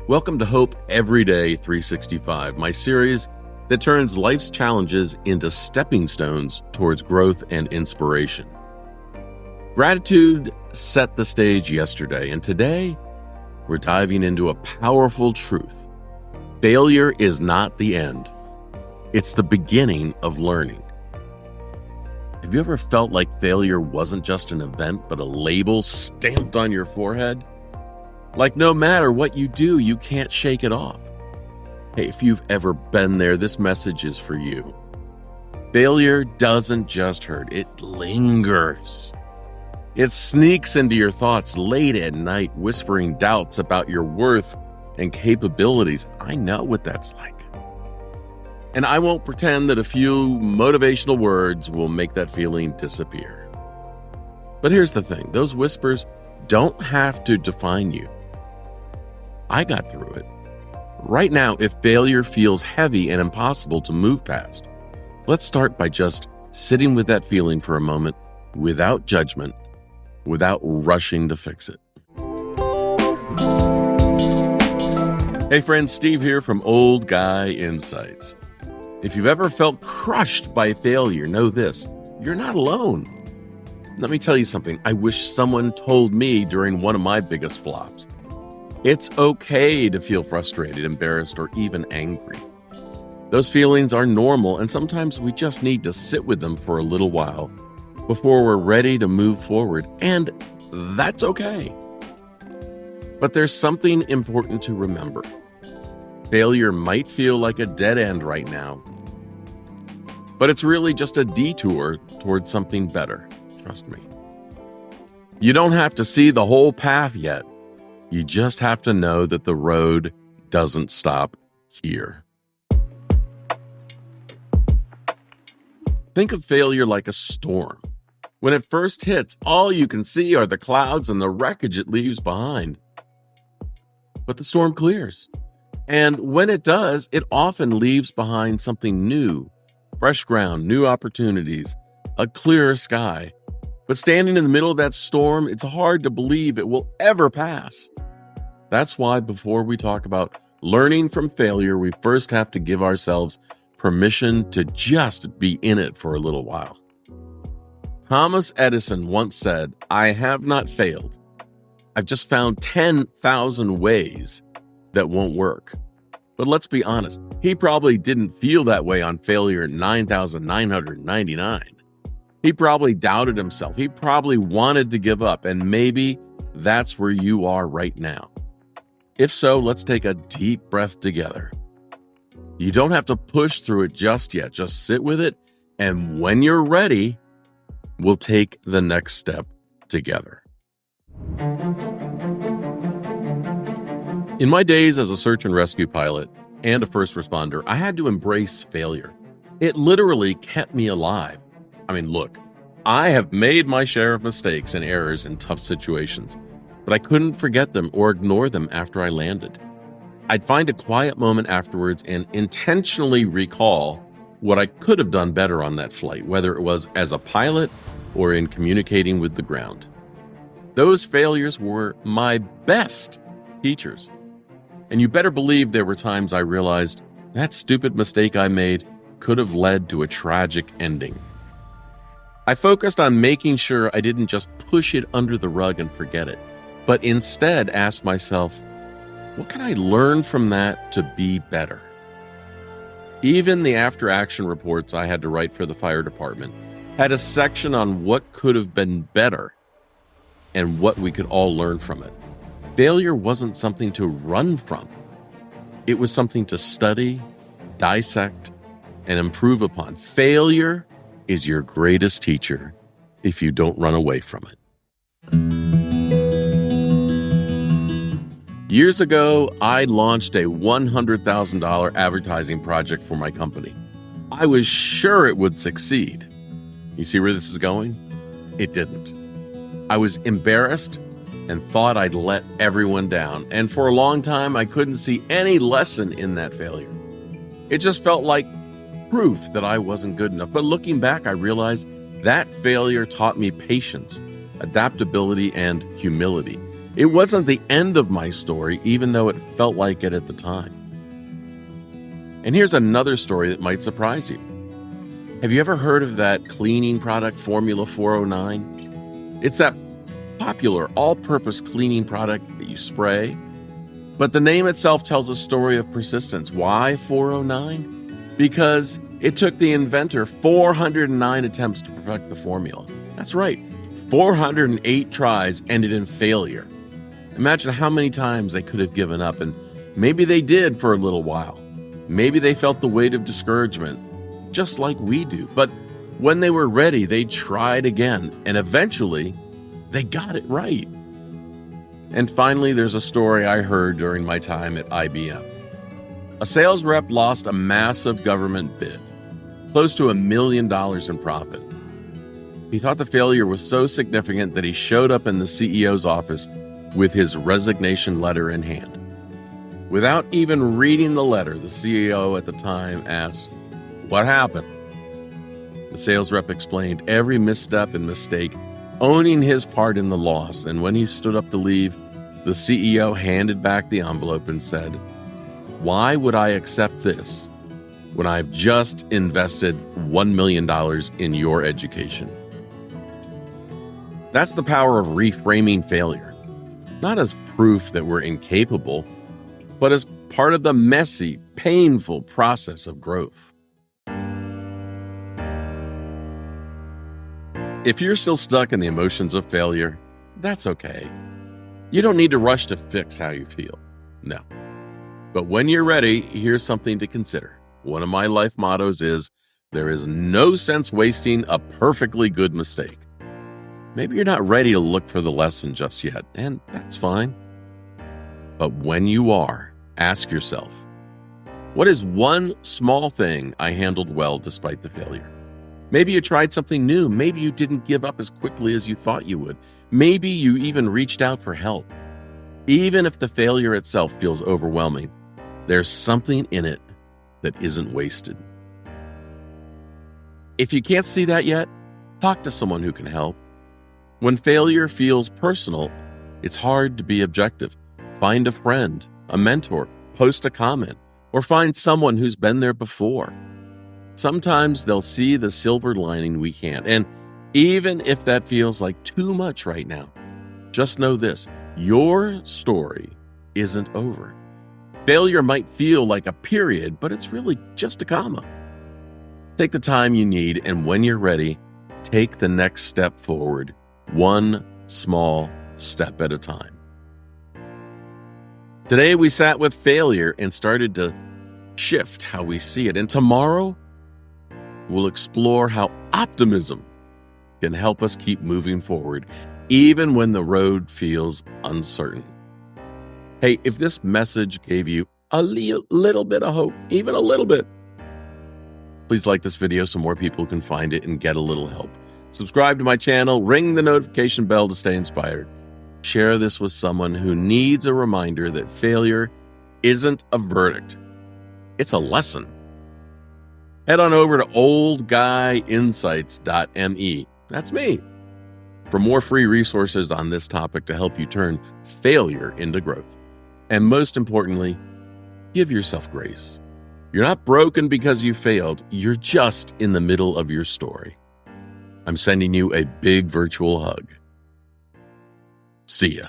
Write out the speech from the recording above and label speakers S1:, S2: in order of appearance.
S1: Welcome to Hope Everyday 365, my series that turns life's challenges into stepping stones towards growth and inspiration. Gratitude set the stage yesterday, and today we're diving into a powerful truth. Failure is not the end. It's the beginning of learning. Have you ever felt like failure wasn't just an event, but a label stamped on your forehead? Like no matter what you do, you can't shake it off. Hey, if you've ever been there, this message is for you. Failure doesn't just hurt, it lingers. It sneaks into your thoughts late at night, whispering doubts about your worth and capabilities. I know what that's like. And I won't pretend that a few motivational words will make that feeling disappear. But here's the thing, those whispers don't have to define you. I got through it. Right now, if failure feels heavy and impossible to move past, let's start by just sitting with that feeling for a moment without judgment, without rushing to fix it. Hey friends, Steve here from Old Guy Insights. If you've ever felt crushed by failure, know this, you're not alone. Let me tell you something I wish someone told me during one of my biggest flops. It's okay to feel frustrated, embarrassed, or even angry. Those feelings are normal, and sometimes we just need to sit with them for a little while before we're ready to move forward, and that's okay. But there's something important to remember. Failure might feel like a dead end right now, but it's really just a detour towards something better. Trust me. You don't have to see the whole path yet. You just have to know that the road doesn't stop here. Think of failure like a storm. When it first hits, all you can see are the clouds and the wreckage it leaves behind. But the storm clears. And when it does, it often leaves behind something new, fresh ground, new opportunities, a clearer sky. But standing in the middle of that storm, it's hard to believe it will ever pass. That's why before we talk about learning from failure, we first have to give ourselves permission to just be in it for a little while. Thomas Edison once said, "I have not failed. I've just found 10,000 ways that won't work." But let's be honest, he probably didn't feel that way on failure 9,999. He probably doubted himself. He probably wanted to give up, and maybe that's where you are right now. If so, let's take a deep breath together. You don't have to push through it just yet. Just sit with it, and when you're ready, we'll take the next step together. In my days as a search and rescue pilot and a first responder, I had to embrace failure. It literally kept me alive. I mean, look, I have made my share of mistakes and errors in tough situations, but I couldn't forget them or ignore them after I landed. I'd find a quiet moment afterwards and intentionally recall what I could have done better on that flight, whether it was as a pilot or in communicating with the ground. Those failures were my best teachers. And you better believe there were times I realized that stupid mistake I made could have led to a tragic ending. I focused on making sure I didn't just push it under the rug and forget it, but instead asked myself, what can I learn from that to be better? Even the after-action reports I had to write for the fire department had a section on what could have been better and what we could all learn from it. Failure wasn't something to run from. It was something to study, dissect, and improve upon. Failure is your greatest teacher if you don't run away from it. Years ago, I launched a $100,000 advertising project for my company. I was sure it would succeed. You see where this is going? It didn't. I was embarrassed and thought I'd let everyone down. And for a long time, I couldn't see any lesson in that failure. It just felt like proof that I wasn't good enough. But looking back, I realized that failure taught me patience, adaptability, and humility. It wasn't the end of my story, even though it felt like it at the time. And here's another story that might surprise you. Have you ever heard of that cleaning product, Formula 409? It's that popular all-purpose cleaning product that you spray. But the name itself tells a story of persistence. Why 409? Because it took the inventor 409 attempts to perfect the formula. That's right, 408 tries ended in failure. Imagine how many times they could have given up, and maybe they did for a little while. Maybe they felt the weight of discouragement, just like we do. But when they were ready, they tried again, and eventually, they got it right. And finally, there's a story I heard during my time at IBM. A sales rep lost a massive government bid, close to $1 million in profit. He thought the failure was so significant that he showed up in the CEO's office with his resignation letter in hand. Without even reading the letter, the CEO at the time asked, "What happened?" The sales rep explained every misstep and mistake, owning his part in the loss, and when he stood up to leave, the CEO handed back the envelope and said, "Why would I accept this when I've just invested $1 million in your education?" That's the power of reframing failure. Not as proof that we're incapable, but as part of the messy, painful process of growth. If you're still stuck in the emotions of failure, that's okay. You don't need to rush to fix how you feel. No. But when you're ready, here's something to consider. One of my life mottos is, there is no sense wasting a perfectly good mistake. Maybe you're not ready to look for the lesson just yet, and that's fine. But when you are, ask yourself, what is one small thing I handled well despite the failure? Maybe you tried something new. Maybe you didn't give up as quickly as you thought you would. Maybe you even reached out for help. Even if the failure itself feels overwhelming, there's something in it that isn't wasted. If you can't see that yet, talk to someone who can help. When failure feels personal, it's hard to be objective. Find a friend, a mentor, post a comment, or find someone who's been there before. Sometimes they'll see the silver lining we can't. And even if that feels like too much right now, just know this, your story isn't over. Failure might feel like a period, but it's really just a comma. Take the time you need, and when you're ready, take the next step forward, one small step at a time. Today we sat with failure and started to shift how we see it. And tomorrow we'll explore how optimism can help us keep moving forward, even when the road feels uncertain. Hey, if this message gave you a little bit of hope, even a little bit, please like this video so more people can find it and get a little help. Subscribe to my channel, ring the notification bell to stay inspired. Share this with someone who needs a reminder that failure isn't a verdict. It's a lesson. Head on over to oldguyinsights.me. That's me. For more free resources on this topic to help you turn failure into growth. And most importantly, give yourself grace. You're not broken because you failed. You're just in the middle of your story. I'm sending you a big virtual hug. See ya.